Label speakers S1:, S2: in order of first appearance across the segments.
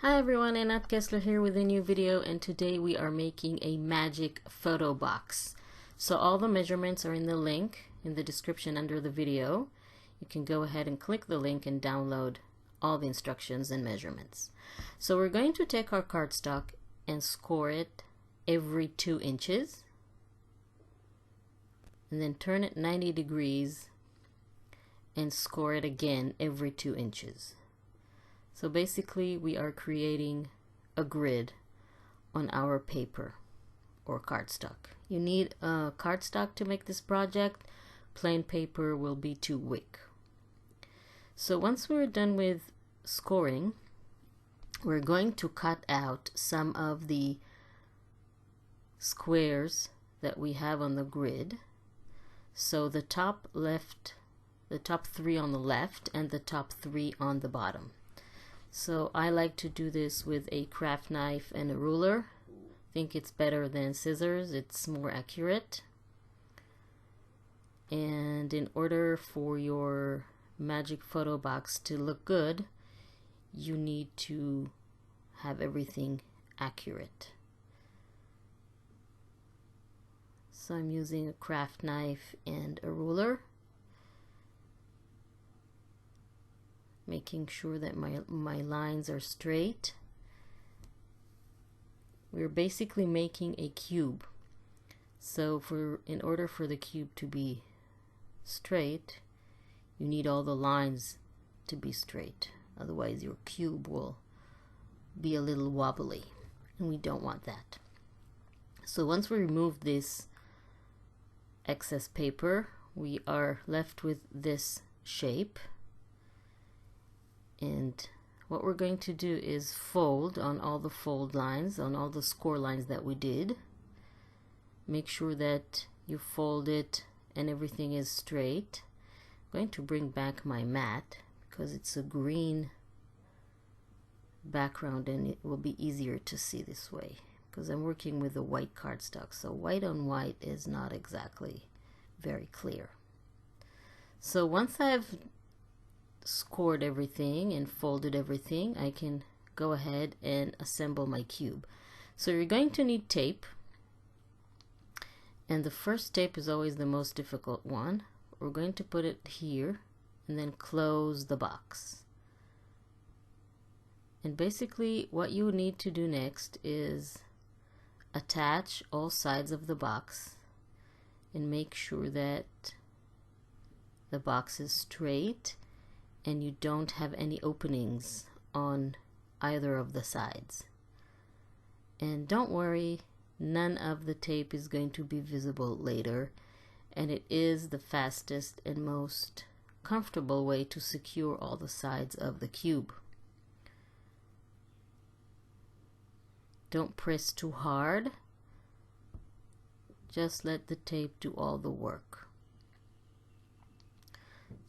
S1: Hi everyone, Anat Kessler here with a new video, and today we are making a magic photo box. So all the measurements are in the link in the description under the video. You can go ahead and click the link and download all the instructions and measurements. So we're going to take our cardstock and score it every 2 inches and then turn it 90 degrees and score it again every 2 inches. So basically we are creating a grid on our paper or cardstock. You need a cardstock to make this project. Plain paper will be too weak. So once we're done with scoring, we're going to cut out some of the squares that we have on the grid. So the top 3 on the left and the top 3 on the bottom. So I like to do this with a craft knife and a ruler. I think it's better than scissors, it's more accurate. And in order for your magic photo box to look good, you need to have everything accurate. So I'm using a craft knife and a ruler, making sure that my lines are straight. We're basically making a cube. So in order for the cube to be straight, you need all the lines to be straight. Otherwise your cube will be a little wobbly, and we don't want that. So once we remove this excess paper, we are left with this shape. And what we're going to do is fold on all the fold lines, on all the score lines that we did. Make sure that you fold it and everything is straight. I'm going to bring back my mat because it's a green background and it will be easier to see this way, because I'm working with a white cardstock, so white on white is not exactly very clear. So once I've scored everything and folded everything, I can go ahead and assemble my cube. So you're going to need tape, and the first tape is always the most difficult one. We're going to put it here and then close the box. And basically what you need to do next is attach all sides of the box and make sure that the box is straight and you don't have any openings on either of the sides. And don't worry, none of the tape is going to be visible later, and it is the fastest and most comfortable way to secure all the sides of the cube. Don't press too hard, just let the tape do all the work.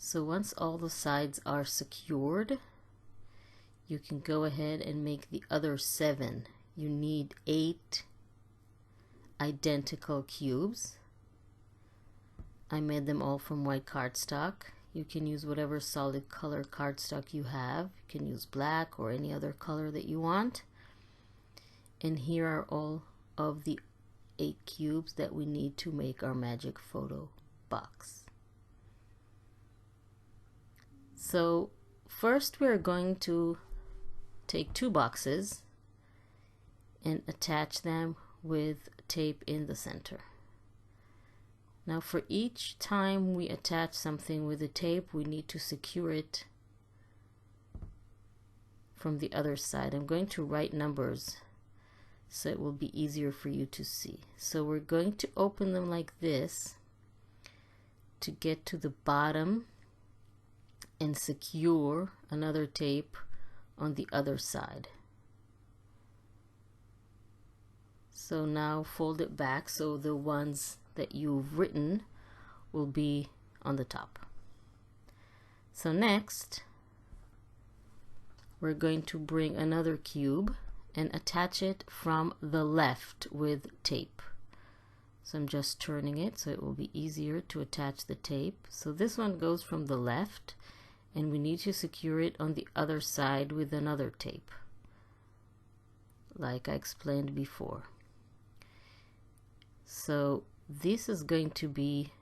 S1: So once all the sides are secured, you can go ahead and make the other 7. You need 8 identical cubes. I made them all from white cardstock. You can use whatever solid color cardstock you have. You can use black or any other color that you want. And here are all of the 8 cubes that we need to make our magic photo box. So first we're going to take 2 boxes and attach them with tape in the center. Now for each time we attach something with the tape, we need to secure it from the other side. I'm going to write numbers so it will be easier for you to see. So we're going to open them like this to get to the bottom and secure another tape on the other side. So now fold it back so the ones that you've written will be on the top. So next we're going to bring another cube and attach it from the left with tape. So I'm just turning it so it will be easier to attach the tape. So this one goes from the left, and we need to secure it on the other side with another tape. like I explained before. So this is going to be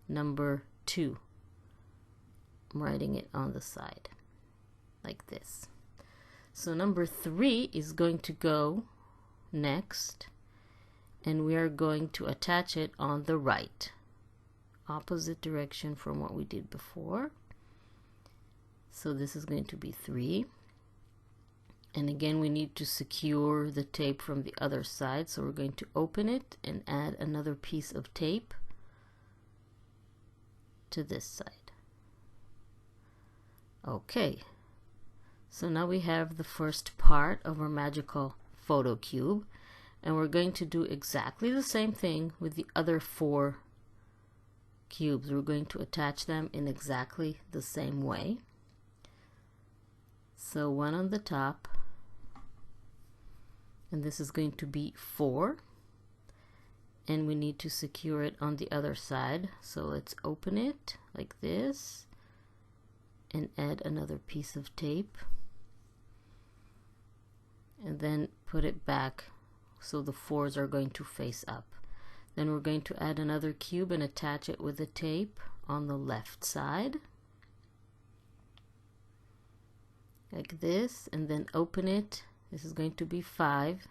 S1: number 2. I'm writing it on the side like this. So number 3 is going to go next, and we are going to attach it on the right, opposite direction from what we did before. So this is going to be 3. And again, we need to secure the tape from the other side. So we're going to open it and add another piece of tape to this side. Okay. So now we have the first part of our magical photo cube. And we're going to do exactly the same thing with the other 4 cubes. We're going to attach them in exactly the same way. So one on the top, and this is going to be 4, and we need to secure it on the other side. So let's open it like this and add another piece of tape, and then put it back so the 4s are going to face up. Then we're going to add another cube and attach it with the tape on the left side like this, and then open it. This is going to be 5.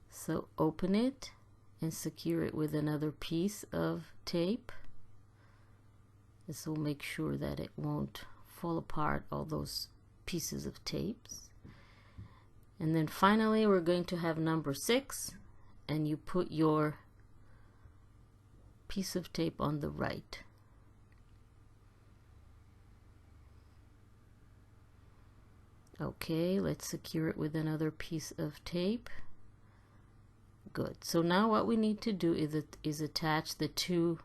S1: So open it and secure it with another piece of tape. This will make sure that it won't fall apart, all those pieces of tapes. And then finally we're going to have number 6, and you put your piece of tape on the right. Okay, let's secure it with another piece of tape. Good. So now what we need to do is attach the 2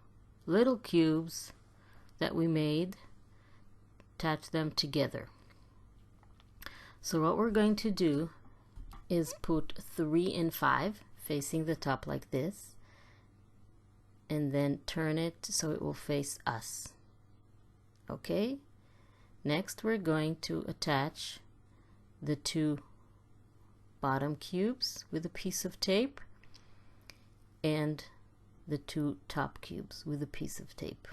S1: little cubes that we made, attach them together. So what we're going to do is put 3 and 5 facing the top like this, and then turn it so it will face us. Okay? Next we're going to attach the 2 bottom cubes with a piece of tape and the 2 top cubes with a piece of tape.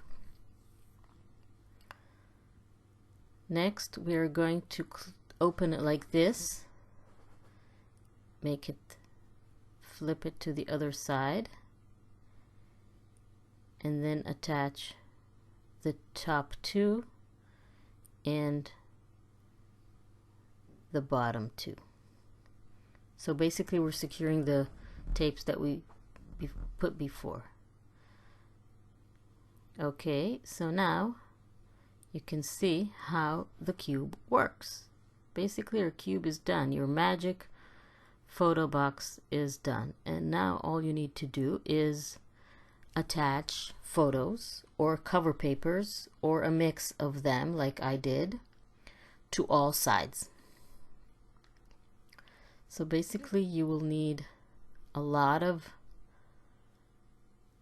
S1: Next we are going to open it like this, make it, flip it to the other side, and then attach the top 2 and the bottom 2. So basically we're securing the tapes that we put before. Okay, so now you can see how the cube works. Basically our cube is done. Your magic photo box is done, and now all you need to do is attach photos or cover papers or a mix of them like I did to all sides. So basically you will need a lot of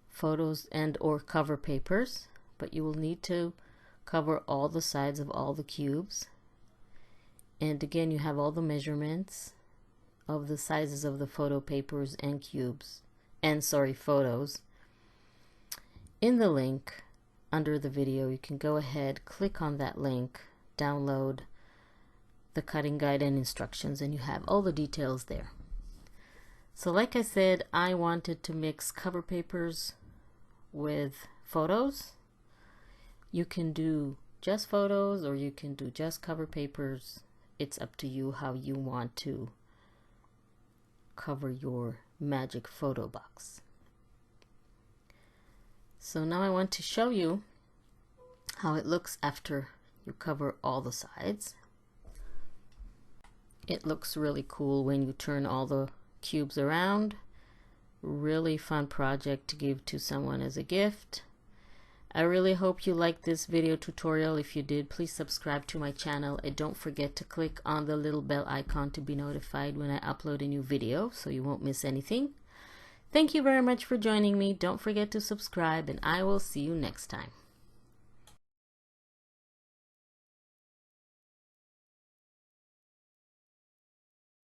S1: photos and or cover papers, but you will need to cover all the sides of all the cubes. And again, you have all the measurements of the sizes of the photo papers and cubes, and photos in the link under the video. You can go ahead, click on that link, download the cutting guide and instructions, and you have all the details there. So like I said, I wanted to mix cover papers with photos. You can do just photos or you can do just cover papers. It's up to you how you want to cover your magic photo box. So now I want to show you how it looks after you cover all the sides. It looks really cool when you turn all the cubes around. Really fun project to give to someone as a gift. I really hope you liked this video tutorial. If you did, please subscribe to my channel, and don't forget to click on the little bell icon to be notified when I upload a new video so you won't miss anything. Thank you very much for joining me. Don't forget to subscribe, and I will see you next time.